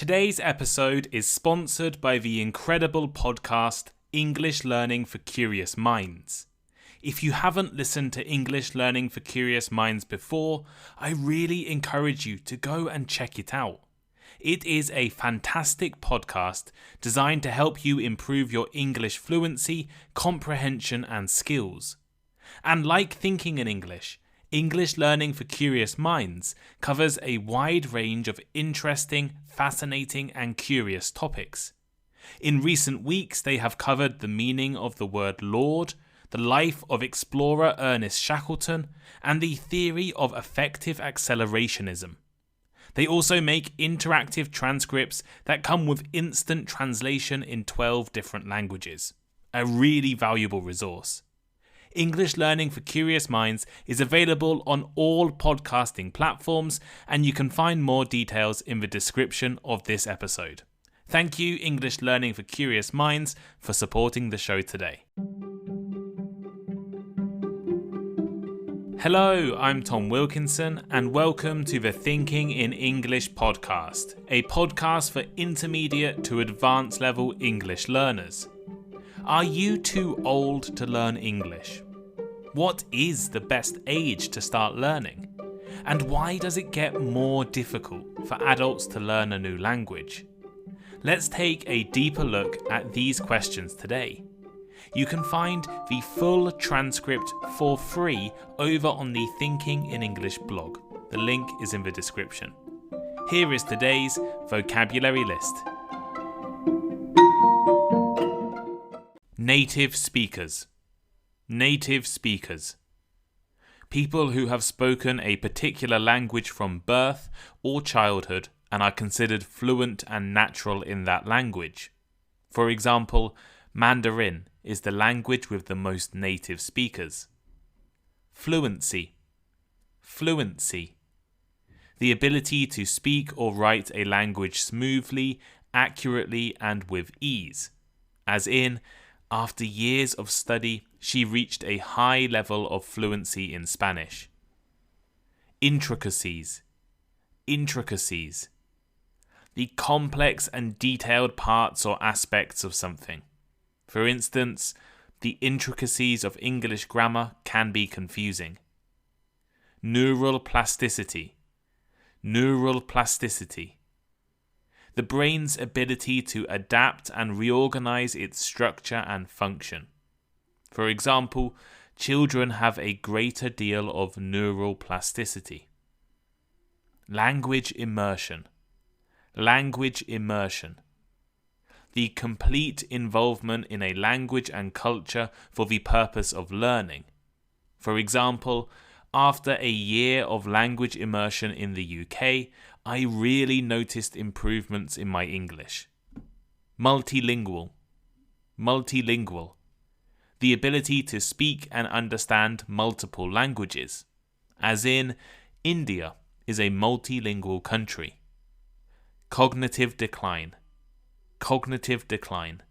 Today's episode is sponsored by the incredible podcast English Learning for Curious Minds. If you haven't listened to English Learning for Curious Minds before, I really encourage you to go and check it out. It is a fantastic podcast designed to help you improve your English fluency, comprehension, and skills. And like thinking in English, English Learning for Curious Minds covers a wide range of interesting, fascinating, and curious topics. In recent weeks, they have covered the meaning of the word Lord, the life of explorer Ernest Shackleton, and the theory of effective accelerationism. They also make interactive transcripts that come with instant translation in 12 different languages. A really valuable resource. English Learning for Curious Minds is available on all podcasting platforms, and you can find more details in the description of this episode. Thank you, English Learning for Curious Minds, for supporting the show today. Hello, I'm Tom Wilkinson, and welcome to the Thinking in English podcast, a podcast for intermediate to advanced level English learners. Are you too old to learn English? What is the best age to start learning? And why does it get more difficult for adults to learn a new language? Let's take a deeper look at these questions today. You can find the full transcript for free over on the Thinking in English blog. The link is in the description. Here is today's vocabulary list. Native speakers. Native speakers. People who have spoken a particular language from birth or childhood and are considered fluent and natural in that language. For example, Mandarin is the language with the most native speakers. Fluency. Fluency. The ability to speak or write a language smoothly, accurately, and with ease. As in, after years of study, she reached a high level of fluency in Spanish. Intricacies. Intricacies. The complex and detailed parts or aspects of something. For instance, the intricacies of English grammar can be confusing. Neural plasticity. Neural plasticity. The brain's ability to adapt and reorganize its structure and function. For example, children have a greater deal of neural plasticity. Language immersion. Language immersion. The complete involvement in a language and culture for the purpose of learning. For example, after a year of language immersion in the UK, I really noticed improvements in my English. Multilingual. Multilingual. The ability to speak and understand multiple languages. As in, India is a multilingual country. Cognitive decline. Cognitive decline.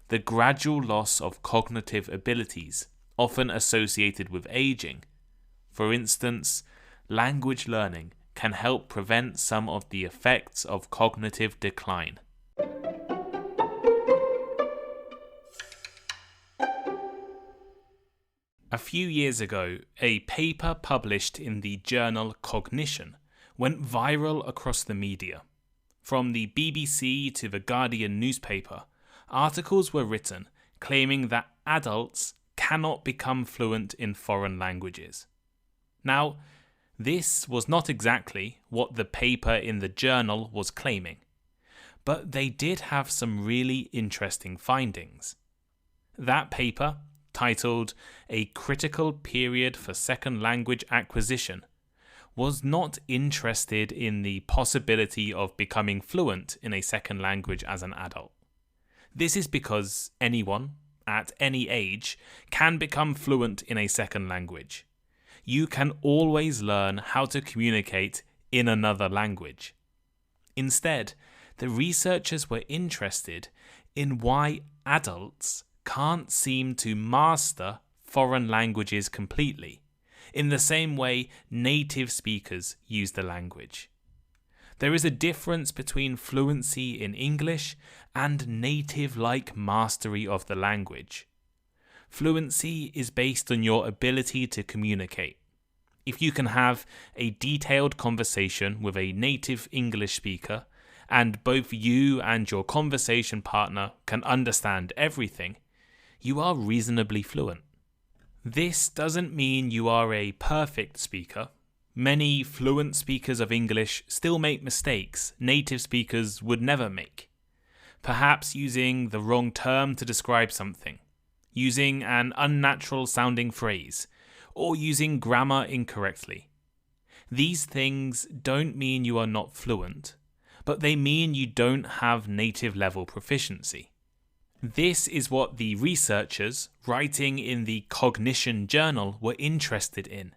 The gradual loss of cognitive abilities, often associated with aging. For instance, language learning can help prevent some of the effects of cognitive decline. A few years ago, a paper published in the journal Cognition went viral across the media. From the BBC to the Guardian newspaper, articles were written claiming that adults cannot become fluent in foreign languages. Now, this was not exactly what the paper in the journal was claiming, but they did have some really interesting findings. That paper, titled A Critical Period for Second Language Acquisition, was not interested in the possibility of becoming fluent in a second language as an adult. This is because anyone, at any age, can become fluent in a second language. You can always learn how to communicate in another language. Instead, the researchers were interested in why adults can't seem to master foreign languages completely, in the same way native speakers use the language. There is a difference between fluency in English and native-like mastery of the language. Fluency is based on your ability to communicate. If you can have a detailed conversation with a native English speaker, and both you and your conversation partner can understand everything, you are reasonably fluent. This doesn't mean you are a perfect speaker. Many fluent speakers of English still make mistakes native speakers would never make. Perhaps using the wrong term to describe something, using an unnatural sounding phrase, or using grammar incorrectly. These things don't mean you are not fluent, but they mean you don't have native level proficiency. This is what the researchers writing in the Cognition Journal were interested in: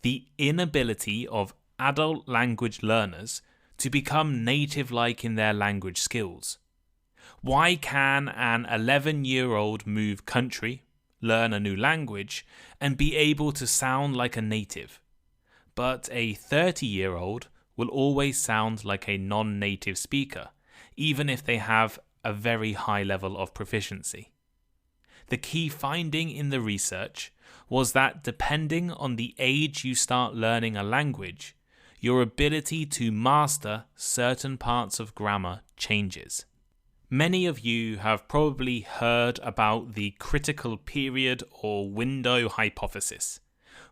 the inability of adult language learners to become native-like in their language skills. Why can an 11-year-old move country, learn a new language, and be able to sound like a native, but a 30-year-old will always sound like a non-native speaker, even if they have a very high level of proficiency? The key finding in the research was that depending on the age you start learning a language, your ability to master certain parts of grammar changes. Many of you have probably heard about the critical period or window hypothesis,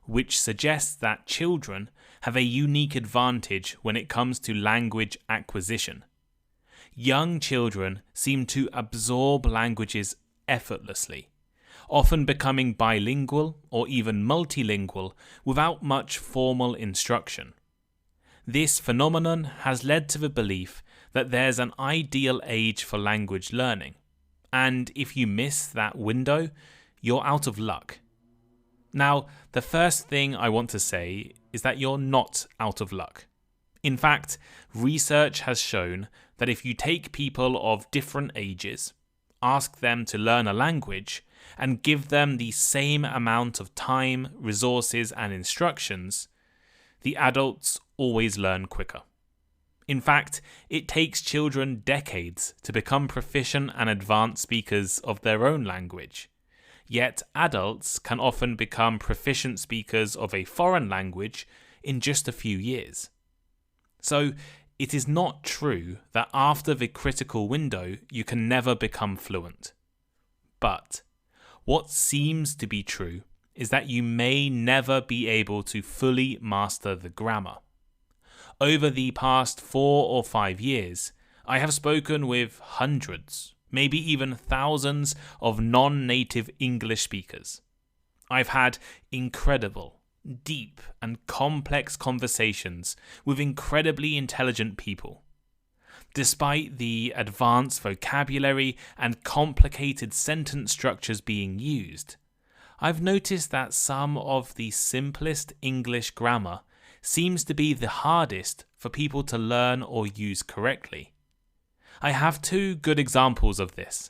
which suggests that children have a unique advantage when it comes to language acquisition. Young children seem to absorb languages effortlessly, often becoming bilingual or even multilingual without much formal instruction. This phenomenon has led to the belief that there's an ideal age for language learning, and if you miss that window, you're out of luck. Now, the first thing I want to say is that you're not out of luck. In fact, research has shown that if you take people of different ages, ask them to learn a language, and give them the same amount of time, resources, and instructions, the adults always learn quicker. In fact, it takes children decades to become proficient and advanced speakers of their own language. Yet adults can often become proficient speakers of a foreign language in just a few years. So, it is not true that after the critical window you can never become fluent. But what seems to be true is that you may never be able to fully master the grammar. Over the past 4 or 5 years, I have spoken with hundreds, maybe even thousands of non-native English speakers. I've had incredible, deep and complex conversations with incredibly intelligent people. Despite the advanced vocabulary and complicated sentence structures being used, I've noticed that some of the simplest English grammar seems to be the hardest for people to learn or use correctly. I have 2 good examples of this.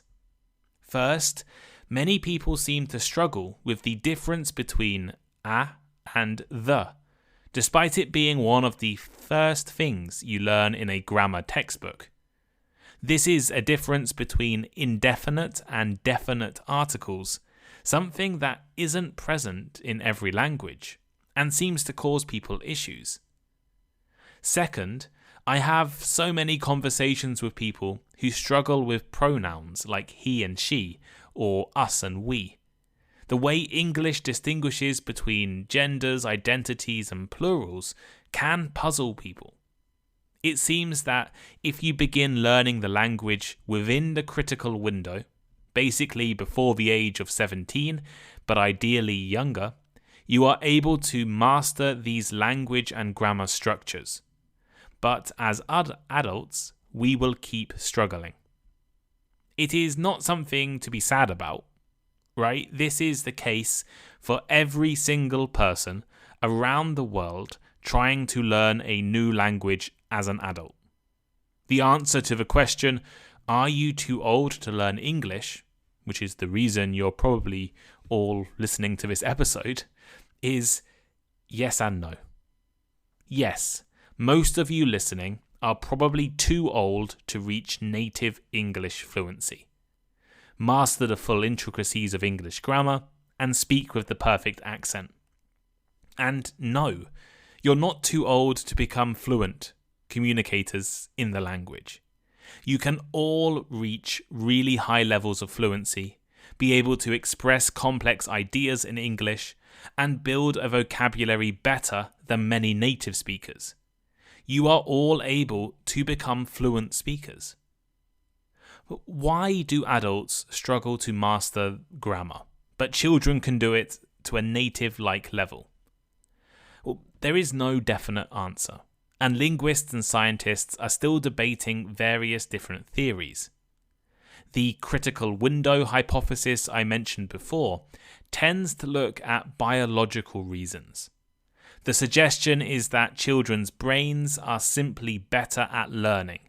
First, many people seem to struggle with the difference between a and the, despite it being one of the first things you learn in a grammar textbook. This is a difference between indefinite and definite articles, something that isn't present in every language, and seems to cause people issues. Second, I have so many conversations with people who struggle with pronouns like he and she, or us and we. The way English distinguishes between genders, identities, and plurals can puzzle people. It seems that if you begin learning the language within the critical window, basically before the age of 17, but ideally younger, you are able to master these language and grammar structures. But as adults, we will keep struggling. It is not something to be sad about, right? This is the case for every single person around the world trying to learn a new language as an adult. The answer to the question, are you too old to learn English, which is the reason you're probably all listening to this episode, is yes and no. Yes, most of you listening are probably too old to reach native English fluency, master the full intricacies of English grammar, and speak with the perfect accent. And no, you're not too old to become fluent communicators in the language. You can all reach really high levels of fluency, be able to express complex ideas in English, and build a vocabulary better than many native speakers. You are all able to become fluent speakers. But why do adults struggle to master grammar, but children can do it to a native-like level? Well, there is no definite answer, and linguists and scientists are still debating various different theories. The critical window hypothesis I mentioned before tends to look at biological reasons. The suggestion is that children's brains are simply better at learning,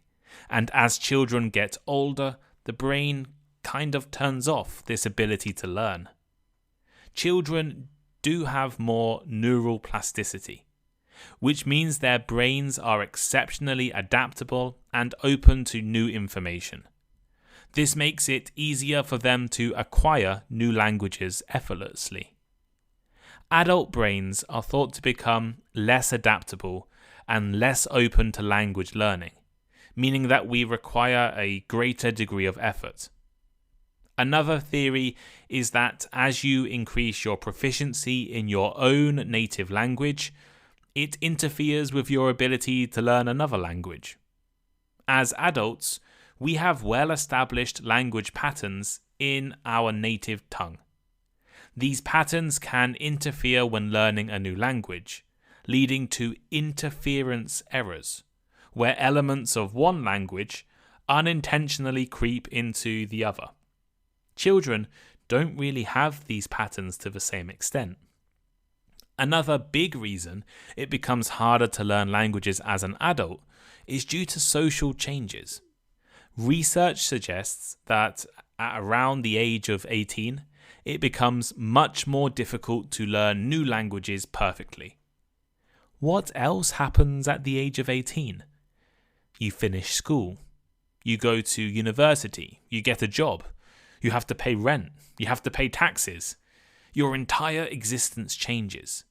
and as children get older, the brain kind of turns off this ability to learn. Children do have more neural plasticity, which means their brains are exceptionally adaptable and open to new information. This makes it easier for them to acquire new languages effortlessly. Adult brains are thought to become less adaptable and less open to language learning, meaning that we require a greater degree of effort. Another theory is that as you increase your proficiency in your own native language, it interferes with your ability to learn another language. As adults, we have well-established language patterns in our native tongue. These patterns can interfere when learning a new language, leading to interference errors, where elements of one language unintentionally creep into the other. Children don't really have these patterns to the same extent. Another big reason it becomes harder to learn languages as an adult is due to social changes. Research suggests that at around the age of 18, it becomes much more difficult to learn new languages perfectly. What else happens at the age of 18? You finish school. You go to university. You get a job. You have to pay rent. You have to pay taxes. Your entire existence changes.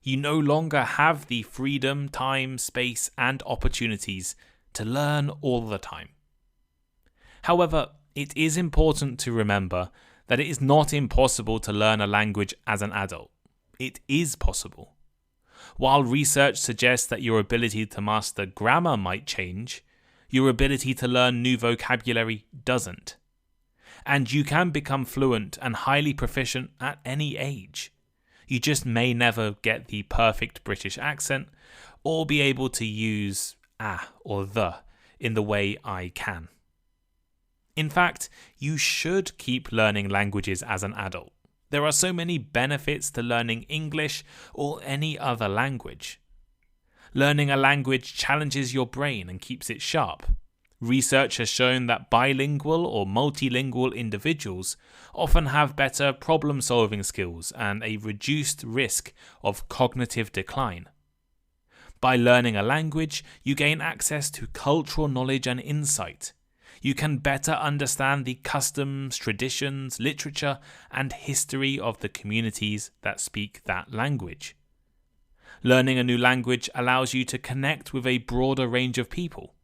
You no longer have the freedom, time, space, and opportunities to learn all the time. However, it is important to remember that it is not impossible to learn a language as an adult. It is possible. While research suggests that your ability to master grammar might change, your ability to learn new vocabulary doesn't. And you can become fluent and highly proficient at any age. You just may never get the perfect British accent or be able to use or the in the way I can. In fact, you should keep learning languages as an adult. There are so many benefits to learning English or any other language. Learning a language challenges your brain and keeps it sharp. Research has shown that bilingual or multilingual individuals often have better problem-solving skills and a reduced risk of cognitive decline. By learning a language, you gain access to cultural knowledge and insight. You can better understand the customs, traditions, literature, and history of the communities that speak that language. Learning a new language allows you to connect with a broader range of people.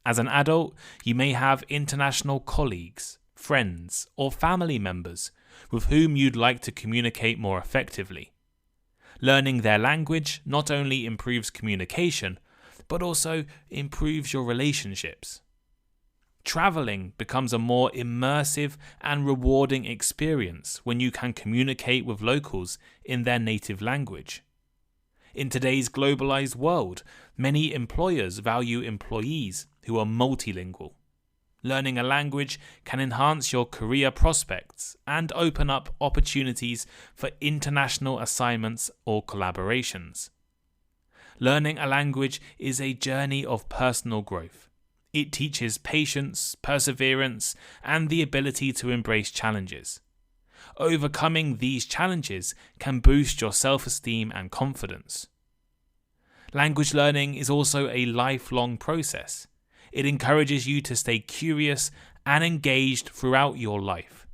As an adult, you may have international colleagues, friends, or family members with whom you'd like to communicate more effectively. Learning their language not only improves communication, but also improves your relationships. Traveling becomes a more immersive and rewarding experience when you can communicate with locals in their native language. In today's globalized world, many employers value employees who are multilingual. Learning a language can enhance your career prospects and open up opportunities for international assignments or collaborations. Learning a language is a journey of personal growth. It teaches patience, perseverance, and the ability to embrace challenges. Overcoming these challenges can boost your self-esteem and confidence. Language learning is also a lifelong process. It encourages you to stay curious and engaged throughout your life.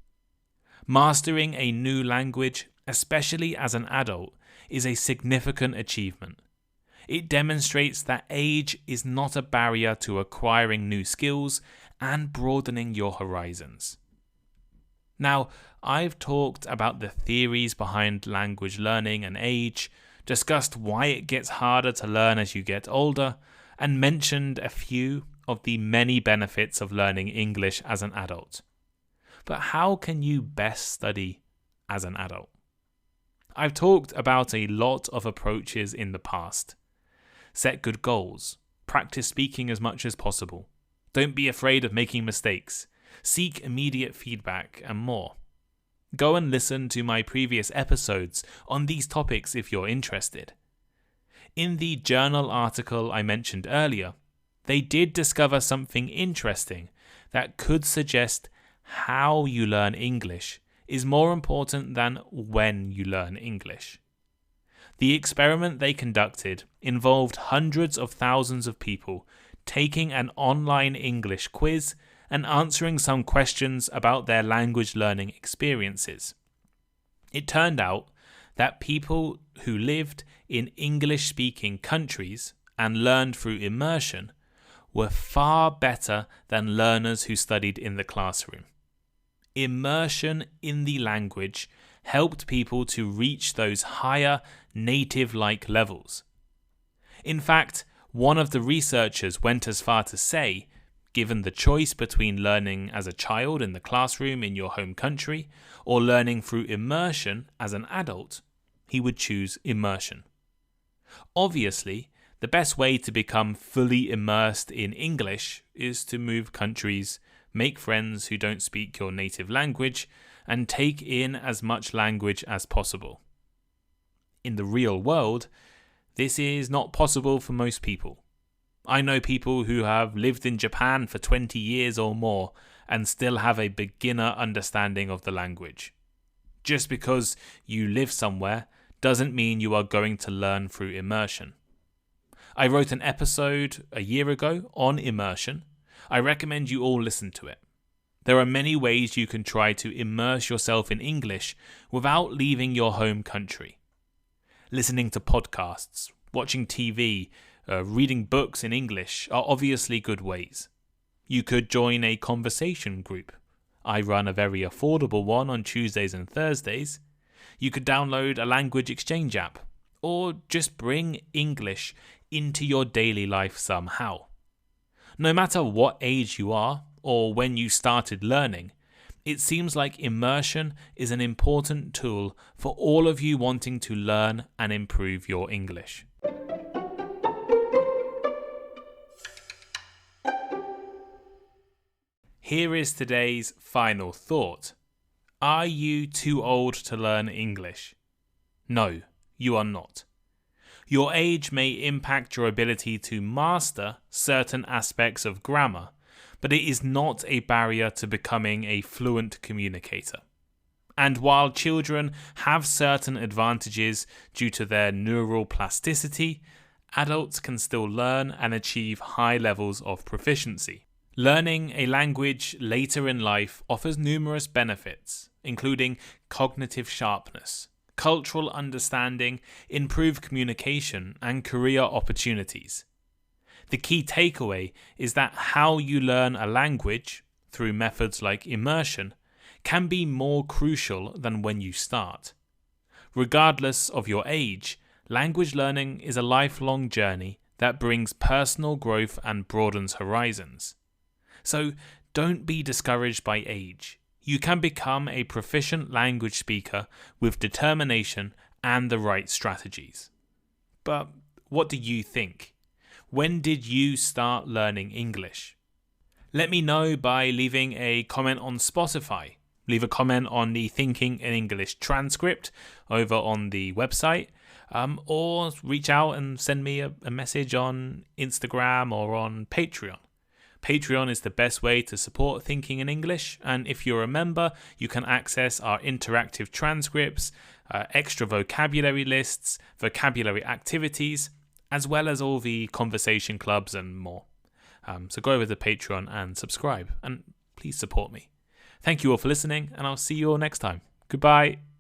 Mastering a new language, especially as an adult, is a significant achievement. It demonstrates that age is not a barrier to acquiring new skills and broadening your horizons. Now, I've talked about the theories behind language learning and age, discussed why it gets harder to learn as you get older, and mentioned a few of the many benefits of learning English as an adult. But how can you best study as an adult? I've talked about a lot of approaches in the past. Set good goals. Practice speaking as much as possible. Don't be afraid of making mistakes. Seek immediate feedback and more. Go and listen to my previous episodes on these topics if you're interested. In the journal article I mentioned earlier, they did discover something interesting that could suggest how you learn English is more important than when you learn English. The experiment they conducted involved hundreds of thousands of people taking an online English quiz and answering some questions about their language learning experiences. It turned out that people who lived in English-speaking countries and learned through immersion were far better than learners who studied in the classroom. Immersion in the language helped people to reach those higher native-like levels. In fact, one of the researchers went as far to say, given the choice between learning as a child in the classroom in your home country or learning through immersion as an adult, he would choose immersion. Obviously, the best way to become fully immersed in English is to move countries, make friends who don't speak your native language, and take in as much language as possible. In the real world, this is not possible for most people. I know people who have lived in Japan for 20 years or more and still have a beginner understanding of the language. Just because you live somewhere doesn't mean you are going to learn through immersion. I wrote an episode a year ago on immersion. I recommend you all listen to it. There are many ways you can try to immerse yourself in English without leaving your home country. Listening to podcasts, watching TV, reading books in English are obviously good ways. You could join a conversation group. I run a very affordable one on Tuesdays and Thursdays. You could download a language exchange app, or just bring English into your daily life somehow. No matter what age you are, or when you started learning, it seems like immersion is an important tool for all of you wanting to learn and improve your English. Here is today's final thought. Are you too old to learn English? No, you are not. Your age may impact your ability to master certain aspects of grammar, but it is not a barrier to becoming a fluent communicator. And while children have certain advantages due to their neural plasticity, adults can still learn and achieve high levels of proficiency. Learning a language later in life offers numerous benefits, including cognitive sharpness, cultural understanding, improved communication, and career opportunities. The key takeaway is that how you learn a language, through methods like immersion, can be more crucial than when you start. Regardless of your age, language learning is a lifelong journey that brings personal growth and broadens horizons. So don't be discouraged by age. You can become a proficient language speaker with determination and the right strategies. But what do you think? When did you start learning English? Let me know by leaving a comment on Spotify. Leave a comment on the Thinking in English transcript over on the website, or reach out and send me a message on Instagram or on Patreon. Patreon is the best way to support Thinking in English, and if you're a member, you can access our interactive transcripts, extra vocabulary lists, vocabulary activities, as well as all the conversation clubs and more. So go over to Patreon and subscribe, and please support me. Thank you all for listening, and I'll see you all next time. Goodbye.